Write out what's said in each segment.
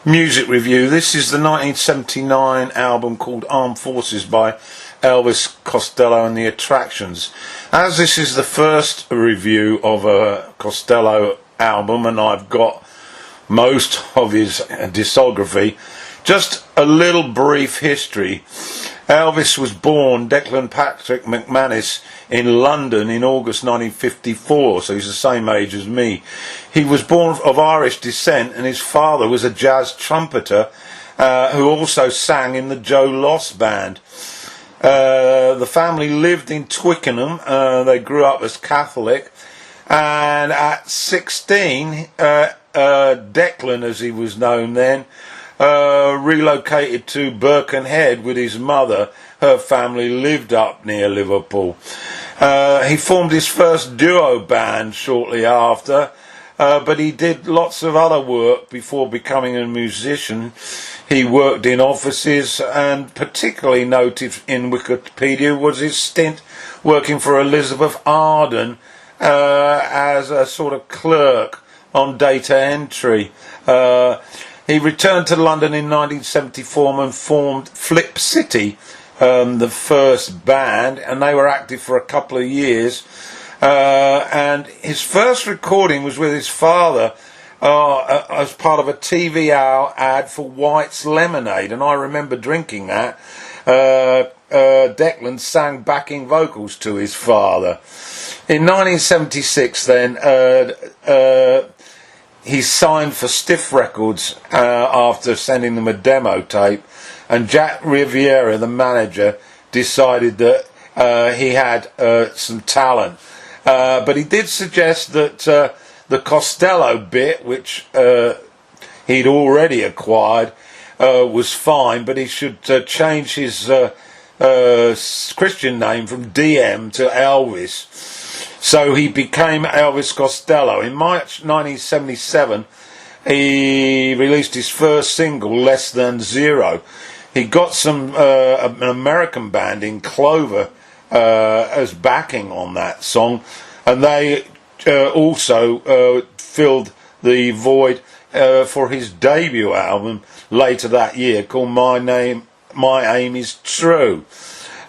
Music review. This is the 1979 album called Armed Forces by Elvis Costello and the Attractions. As this is the first review of a Costello album and I've got most of his discography, just a little brief history. Elvis was born Declan Patrick McManus in London in August 1954, so he's the same age as me. He was born of Irish descent and his father was a jazz trumpeter who also sang in the Joe Loss band. The family lived in Twickenham. They grew up as Catholic, and at 16 Declan, as he was known then, relocated to Birkenhead with his mother. Her family lived up near Liverpool. He formed his first duo band shortly after, but he did lots of other work before becoming a musician. He worked in offices, and particularly noted in Wikipedia was his stint working for Elizabeth Arden as a sort of clerk on data entry. He returned to London in 1974 and formed Flip City, the first band, and they were active for a couple of years. And his first recording was with his father as part of a TV ad for White's Lemonade, and I remember drinking that. Declan sang backing vocals to his father. In 1976 then, he signed for Stiff Records after sending them a demo tape, and Jack Riviera, the manager, decided that he had some talent. But he did suggest that the Costello bit, which he'd already acquired, was fine, but he should change his Christian name from DM to Elvis. So he became Elvis Costello. In March 1977, he released his first single, Less Than Zero. He got an American band in Clover as backing on that song, and they also filled the void for his debut album later that year called My Aim Is True.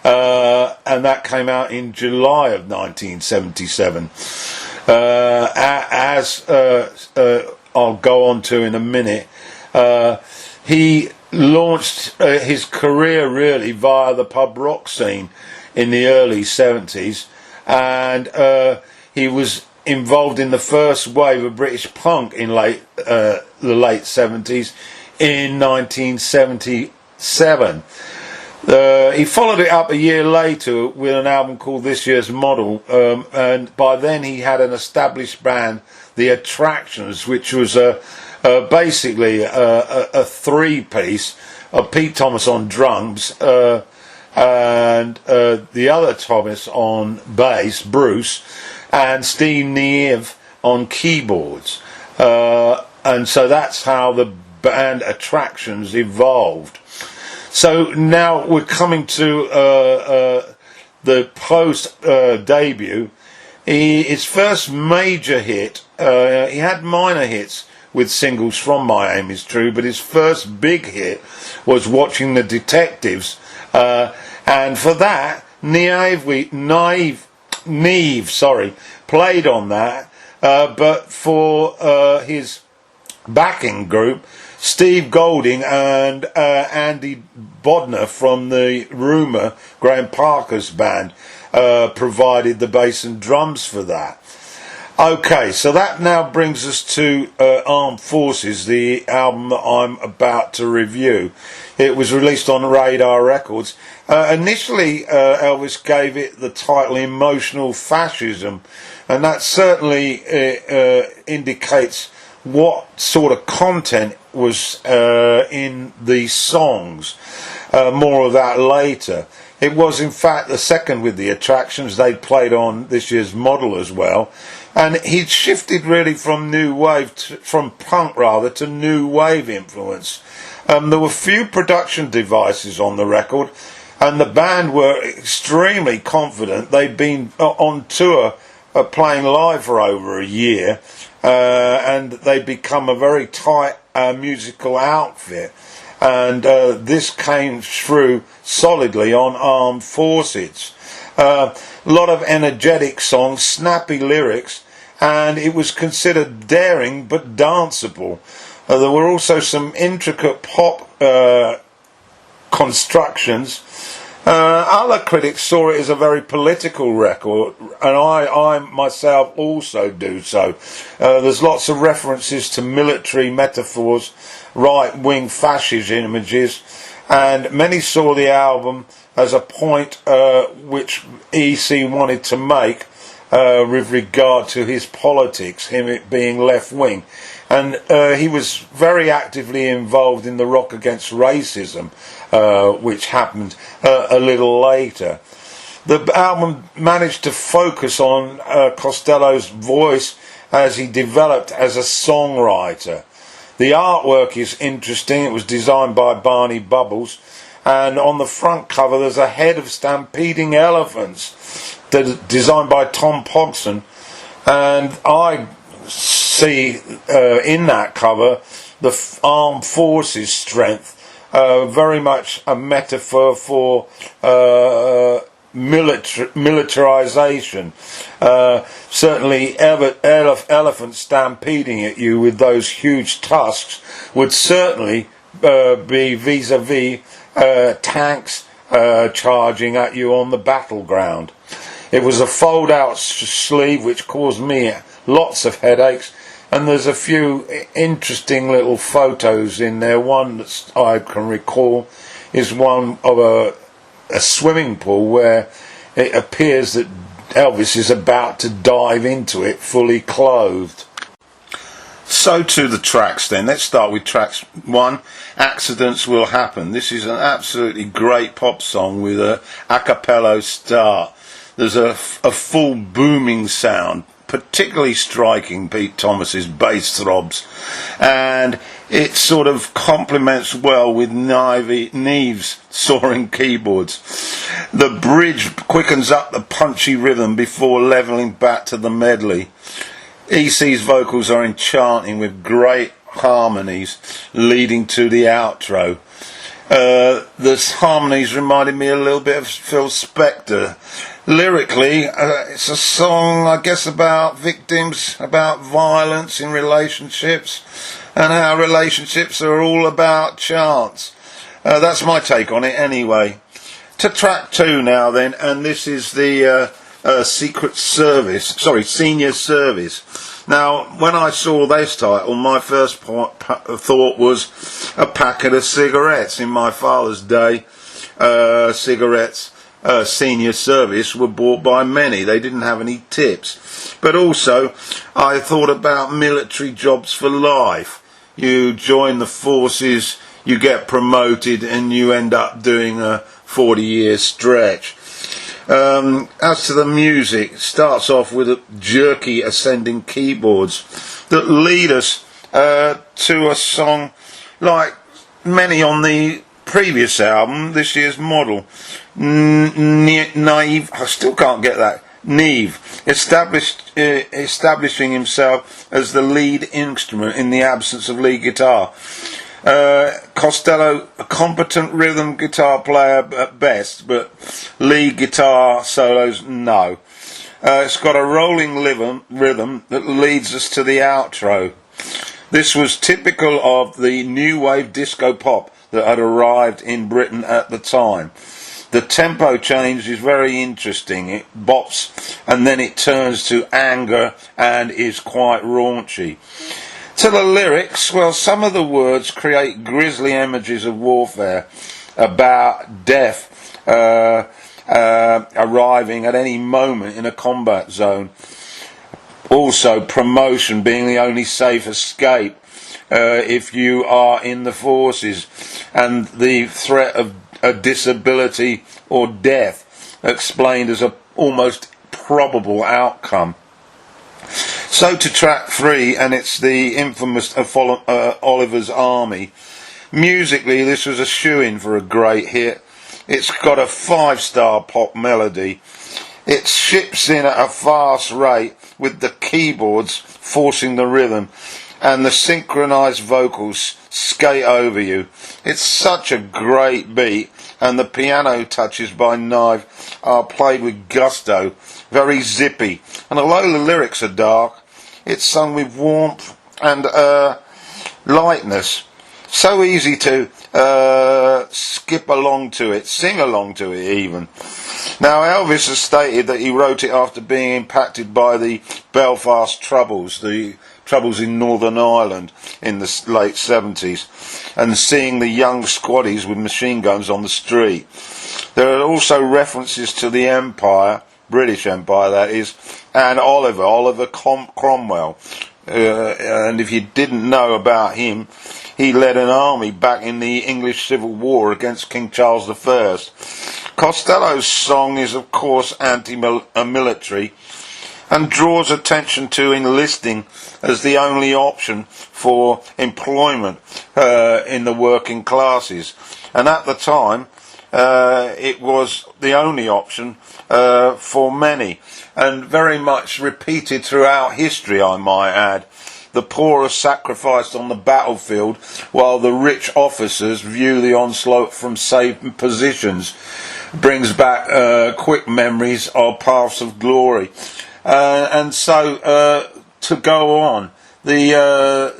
And that came out in July of 1977. As I'll go on to in a minute, he launched his career really via the pub rock scene in the early 70s, and he was involved in the first wave of British punk in the late 70s in 1977. He followed it up a year later with an album called This Year's Model, and by then he had an established band, The Attractions, which was basically a three-piece of Pete Thomas on drums and the other Thomas on bass, Bruce, and Steve Neve on keyboards. And so that's how the band Attractions evolved. So now we're coming to the post-debut. His first major hit, he had minor hits with singles from My Aim Is True, but his first big hit was Watching the Detectives. And for that, Neve played on that, but for his backing group, Steve Golding and Andy Bodner from the Rumour, Graham Parker's band, provided the bass and drums for that. Okay, so that now brings us to Armed Forces, the album that I'm about to review. It was released on Radar Records. Initially, Elvis gave it the title Emotional Fascism, and that certainly indicates what sort of content was in these songs. More of that later. It was in fact the second with the Attractions. They played on This Year's Model as well, and he'd shifted really from punk to new wave influence. There were few production devices on the record, and the band were extremely confident. They'd been on tour playing live for over a year, and they become a very tight musical outfit. And this came through solidly on Armed Forces. A lot of energetic songs, snappy lyrics, and it was considered daring but danceable. There were also some intricate pop constructions. Other critics saw it as a very political record, and I myself also do so. There's lots of references to military metaphors, right-wing fascist images, and many saw the album as a point which EC wanted to make with regard to his politics, him it being left-wing. And he was very actively involved in the Rock Against Racism, which happened a little later. The album managed to focus on Costello's voice as he developed as a songwriter. The artwork is interesting. It was designed by Barney Bubbles, and on the front cover there's a head of stampeding elephants designed by Tom Pogson, and I see in that cover the armed forces strength, very much a metaphor for militarization. Certainly elephants stampeding at you with those huge tusks would certainly be vis-a-vis tanks charging at you on the battleground. It was a fold-out sleeve which caused me lots of headaches, and there's a few interesting little photos in there. One that I can recall is one of a swimming pool where it appears that Elvis is about to dive into it fully clothed. So to the tracks then. Let's start with tracks 1, Accidents Will Happen. This is an absolutely great pop song with a cappella start. There's a full booming sound, particularly striking Pete Thomas's bass throbs, and it sort of complements well with Neve's soaring keyboards. The bridge quickens up the punchy rhythm before levelling back to the medley. EC's vocals are enchanting with great harmonies leading to the outro. The harmonies reminded me a little bit of Phil Spector. Lyrically, it's a song, I guess, about victims, about violence in relationships, and how relationships are all about chance. That's my take on it anyway. To track 2 now then, and this is the Senior Service. Now, when I saw this title, my first thought was a packet of cigarettes. In my father's day, cigarettes, Senior Service, were bought by many. They didn't have any tips. But also, I thought about military jobs for life. You join the forces, you get promoted, and you end up doing a 40-year stretch. As to the music, it starts off with jerky ascending keyboards that lead us to a song like many on the previous album, this year's Model. Naive, I still can't get that. Neve, establishing himself as the lead instrument in the absence of lead guitar. Costello, a competent rhythm guitar player at best, but lead guitar solos, no. It's got a rolling rhythm that leads us to the outro. This was typical of the new wave disco pop that had arrived in Britain at the time. The tempo change is very interesting. It bops and then it turns to anger and is quite raunchy. To the lyrics, well, some of the words create grisly images of warfare, about death arriving at any moment in a combat zone. Also, promotion being the only safe escape if you are in the forces, and the threat of a disability or death explained as a almost probable outcome. So to track 3, and it's the infamous Oliver's Army. Musically, this was a shoo-in for a great hit. It's got a 5-star pop melody. It ships in at a fast rate with the keyboards forcing the rhythm and the synchronized vocals skate over you. It's such a great beat, and the piano touches by Knive are played with gusto, very zippy, and although the lyrics are dark, it's sung with warmth and lightness. So easy to skip along to it, sing along to it even. Now, Elvis has stated that he wrote it after being impacted by the Belfast Troubles, the troubles in Northern Ireland in the late 70s, and seeing the young squaddies with machine guns on the street. There are also references to the Empire, British Empire that is, and Oliver Cromwell. And if you didn't know about him, he led an army back in the English Civil War against King Charles I. Costello's song is, of course, anti-military and draws attention to enlisting as the only option for employment in the working classes. And at the time, it was the only option for many, and very much repeated throughout history, I might add. The poor are sacrificed on the battlefield, while the rich officers view the onslaught from safe positions. Brings back quick memories of paths of glory. And so, to go on, the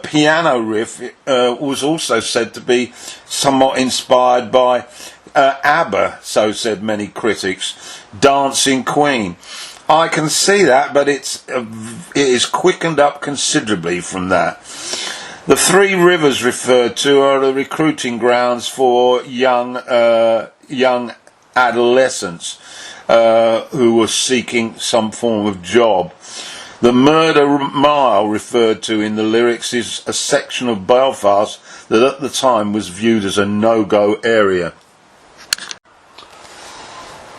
piano riff was also said to be somewhat inspired by ABBA, so said many critics, Dancing Queen. I can see that, but it is quickened up considerably from that. The three rivers referred to are the recruiting grounds for young adolescents who were seeking some form of job. The Murder Mile referred to in the lyrics is a section of Belfast that at the time was viewed as a no-go area.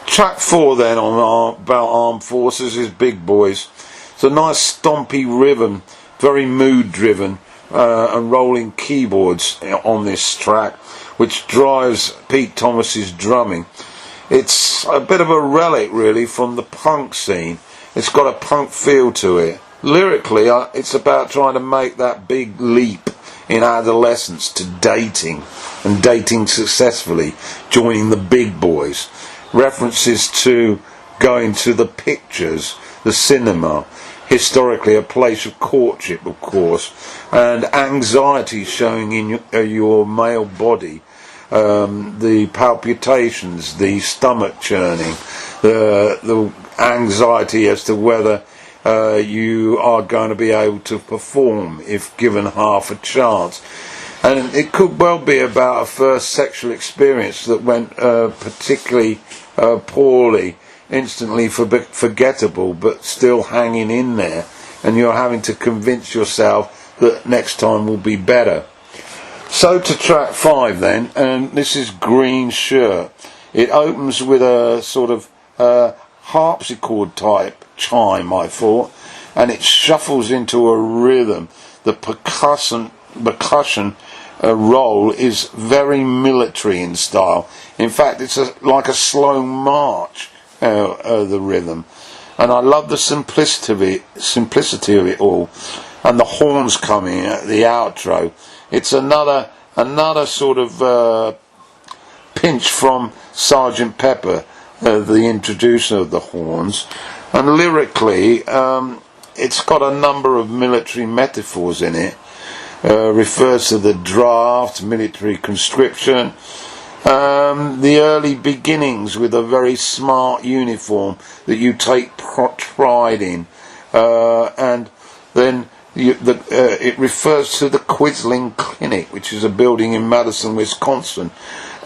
Track 4 then about armed forces is Big Boys. It's a nice stompy rhythm, very mood driven, and rolling keyboards on this track, which drives Pete Thomas's drumming. It's a bit of a relic really from the punk scene. It's got a punk feel to it. Lyrically, it's about trying to make that big leap in adolescence to dating, and dating successfully, joining the big boys. References to going to the pictures, the cinema, historically a place of courtship, of course, and anxiety showing in your male body, the palpitations, the stomach churning, the anxiety as to whether you are going to be able to perform if given half a chance. And it could well be about a first sexual experience that went particularly poorly, instantly forgettable, but still hanging in there, and you're having to convince yourself that next time will be better. So to track 5 then, and this is Green Shirt. It opens with a sort of harpsichord type chime, I thought, and it shuffles into a rhythm. The percussion roll is very military in style. In fact, it's like a slow march, the rhythm. And I love the simplicity of it all. And the horns coming at the outro. It's another sort of pinch from Sgt. Pepper, the introducer of the horns. And lyrically, it's got a number of military metaphors in it. Refers to the draft, military conscription, the early beginnings with a very smart uniform that you take pride in, and then it refers to the Quisling Clinic, which is a building in Madison, Wisconsin,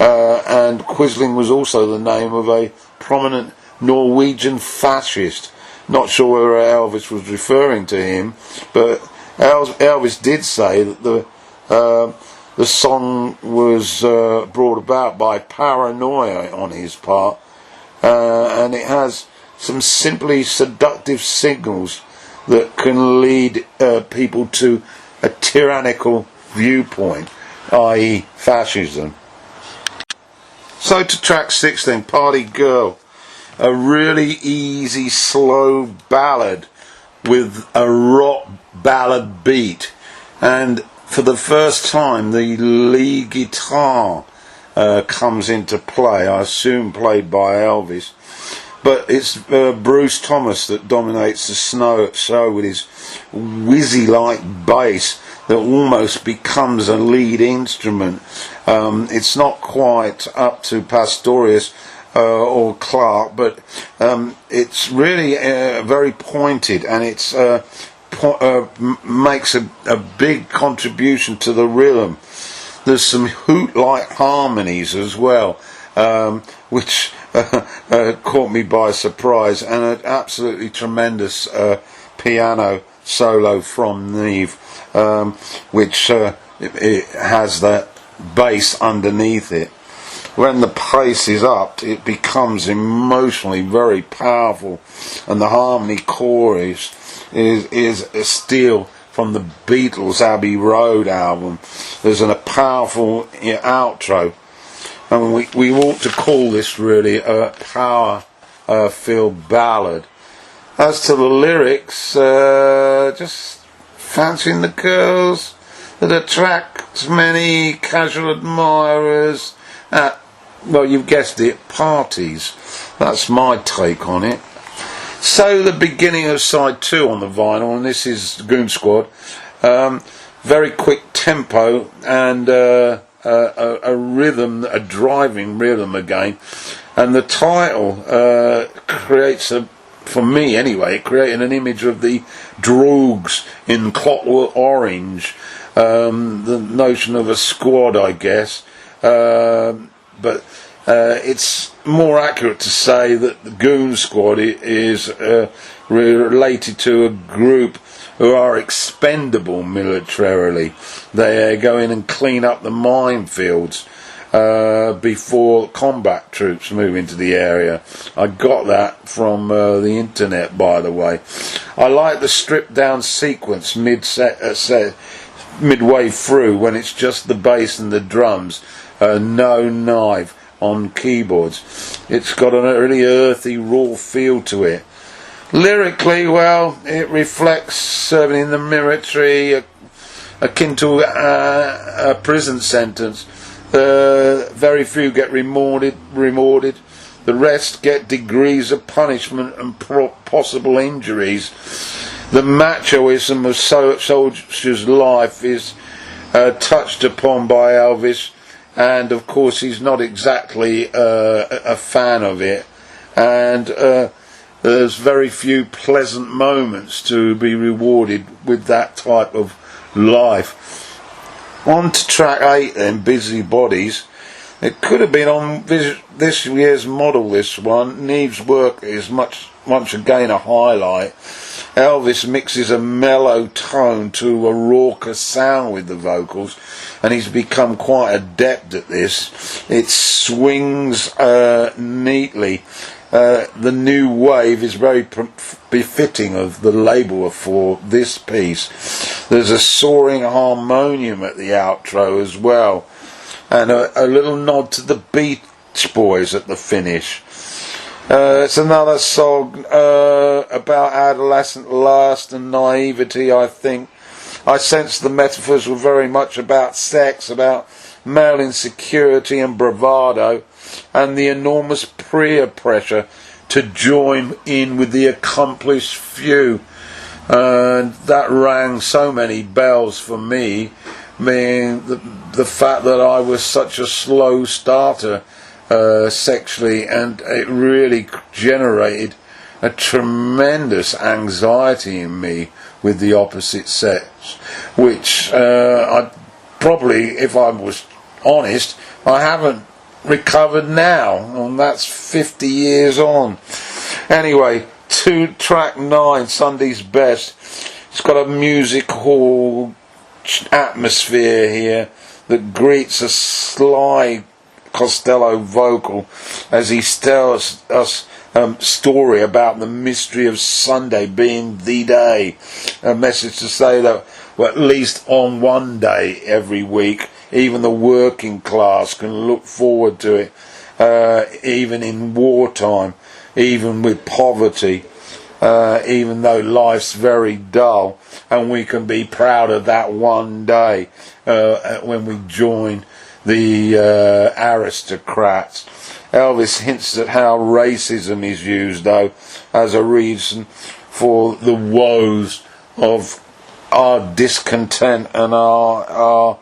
and Quisling was also the name of a prominent Norwegian fascist. Not sure whether Elvis was referring to him, but Elvis did say that the song was brought about by paranoia on his part, and it has some simply seductive signals that can lead people to a tyrannical viewpoint, i.e. fascism. So to track 6 then, Party Girl. a really easy, slow ballad with a rock ballad beat. And for the first time, the lead guitar comes into play, I assume played by Elvis. But it's Bruce Thomas that dominates the show with his whizzy-like bass that almost becomes a lead instrument. It's not quite up to Pastorius or Clark, but it's really very pointed, and it's makes a big contribution to the rhythm. There's some hoot-like harmonies as well, which caught me by surprise, and an absolutely tremendous piano solo from Neve, which it has that bass underneath it. When the pace is up, it becomes emotionally very powerful, and the harmony chorus is a steal from the Beatles' Abbey Road album. There's a powerful outro, and we ought to call this really a power-filled ballad. As to the lyrics, just fancying the girls that attract many casual admirers at, well, you've guessed it, parties. That's my take on it. So the beginning of side 2 on the vinyl, and this is Goon Squad. Very quick tempo and a rhythm, a driving rhythm again. And the title creates for me anyway, it created an image of the Droogs in Clockwork Orange. The notion of a squad, I guess. But it's more accurate to say that the Goon Squad is related to a group who are expendable militarily. They go in and clean up the minefields before combat troops move into the area. I got that from the internet, by the way. I like the stripped down sequence midway through, when it's just the bass and the drums, no knife on keyboards. It's got a really earthy, raw feel to it. Lyrically, well, it reflects serving in the military, akin to a prison sentence. Very few get rewarded. The rest get degrees of punishment and possible injuries. The machoism of soldier's life is touched upon by Elvis, and of course he's not exactly a fan of it, and there's very few pleasant moments to be rewarded with that type of life. On to track 8 then, Busy Bodies. It could have been on this year's model, this one. Neve's work is much again a highlight. Elvis mixes a mellow tone to a raucous sound with the vocals, and he's become quite adept at this. It swings neatly. The new wave is very befitting of the label for this piece. There's a soaring harmonium at the outro as well, and a little nod to the Beach Boys at the finish. It's another song about adolescent lust and naivety, I think. I sense the metaphors were very much about sex, about male insecurity and bravado, and the enormous peer pressure to join in with the accomplished few. And that rang so many bells for me, meaning the fact that I was such a slow starter sexually, and it really generated a tremendous anxiety in me with the opposite sex, which I probably, if I was honest, I haven't recovered now, and that's 50 years on. Anyway, to track 9, Sunday's Best. It's got a music hall atmosphere here that greets a sly Costello vocal as he tells us a story about the mystery of Sunday being the day. A message to say that, well, at least on one day every week, even the working class can look forward to it, even in wartime. even with poverty, even though life's very dull, and we can be proud of that one day when we join the aristocrats. Elvis hints at how racism is used, though, as a reason for the woes of our discontent and our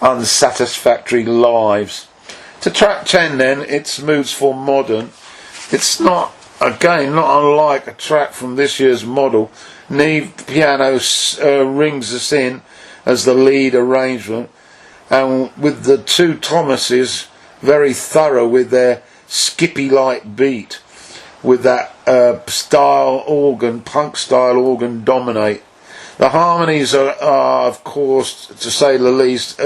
unsatisfactory lives. To track 10 then, It Moves for Modern. It's not, again, not unlike a track from this year's model. Neve piano rings us in as the lead arrangement, and with the two Thomases very thorough with their skippy-like beat, with that punk style organ dominate. The harmonies are, of course, to say the least,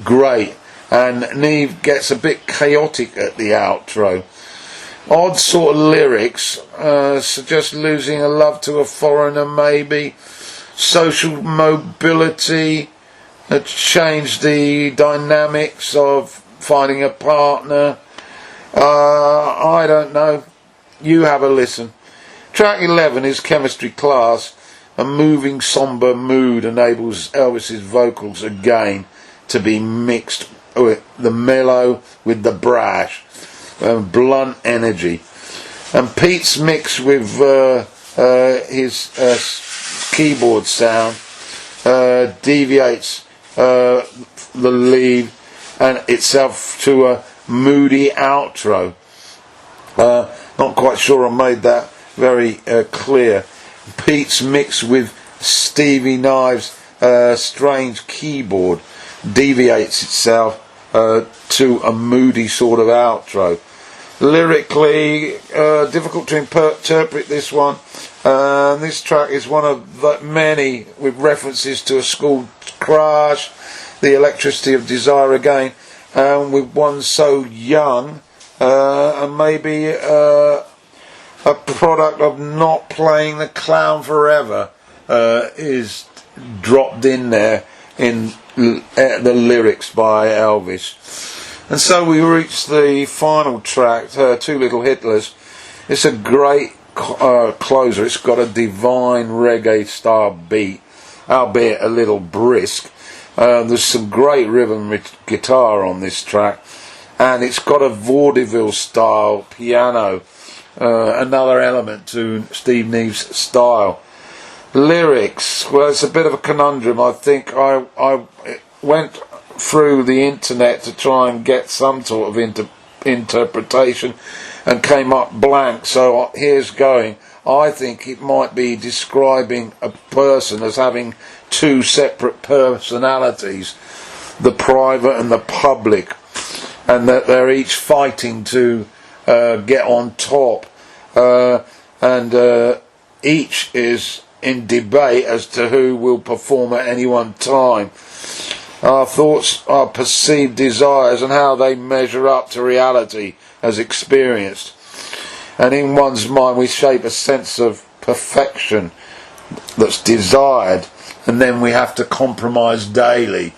great, and Neve gets a bit chaotic at the outro. Odd sort of lyrics, suggest losing a love to a foreigner, maybe. Social mobility, change the dynamics of finding a partner. I don't know. You have a listen. Track 11 is Chemistry Class. A moving, sombre mood enables Elvis's vocals again to be mixed with the mellow with the brash, blunt energy. And Pete's mix with his keyboard sound deviates the lead and itself to a moody outro. Not quite sure I made that very clear. Pete's mix with Stevie Knives' strange keyboard deviates itself to a moody sort of outro. Lyrically, difficult to interpret this one. This track is one of the many with references to a school crush, the electricity of desire again, and with one so young, and maybe a product of not playing the clown forever is dropped in there in the lyrics by Elvis. And so we reach the final track, Two Little Hitlers. It's a great closer. It's got a divine reggae style beat, albeit a little brisk. There's some great rhythm guitar on this track, and it's got a vaudeville style piano, another element to Steve Neve's style. Lyrics, well, it's a bit of a conundrum. I think I went through the internet to try and get some sort of interpretation and came up blank, so here's going. I think it might be describing a person as having two separate personalities, the private and the public, and that they're each fighting to get on top, and each is in debate as to who will perform at any one time. Our thoughts are perceived desires and how they measure up to reality as experienced. And in one's mind we shape a sense of perfection that's desired, and then we have to compromise daily.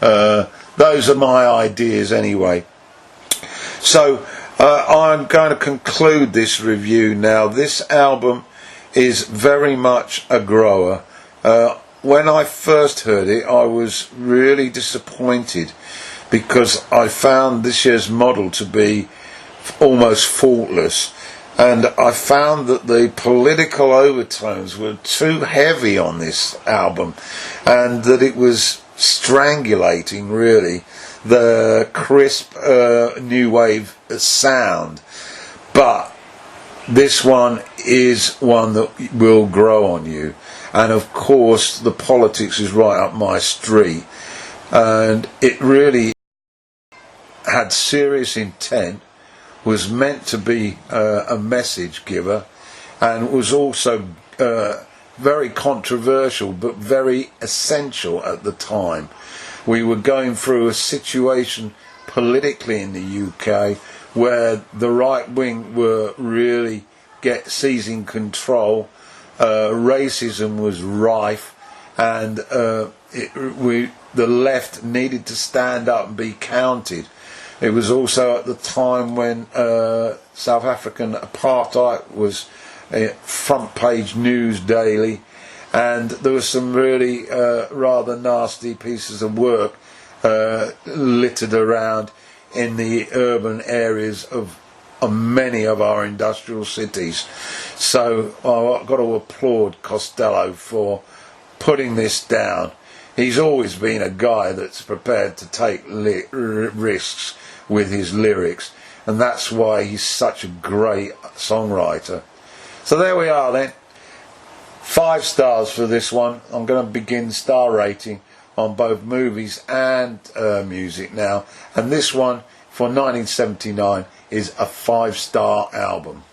Those are my ideas anyway. So I'm going to conclude this review now. This album is very much a grower. When I first heard it, I was really disappointed because I found this year's model to be almost faultless, and I found that the political overtones were too heavy on this album, and that it was strangulating really the crisp new wave sound. But this one is one that will grow on you, and of course the politics is right up my street, and it really had serious intent, was meant to be a message giver, and was also very controversial but very essential at the time. We were going through a situation politically in the UK where the right wing were really seizing control. Racism was rife, and the left needed to stand up and be counted. It was also at the time when South African apartheid was front page news daily, and there was some really rather nasty pieces of work littered around in the urban areas of many of our industrial cities. So I've got to applaud Costello for putting this down. He's always been a guy that's prepared to take risks with his lyrics, and that's why he's such a great songwriter. So there we are then. 5 stars for this one. I'm going to begin star rating on both movies and music now, and this one for 1979 is a 5-star album.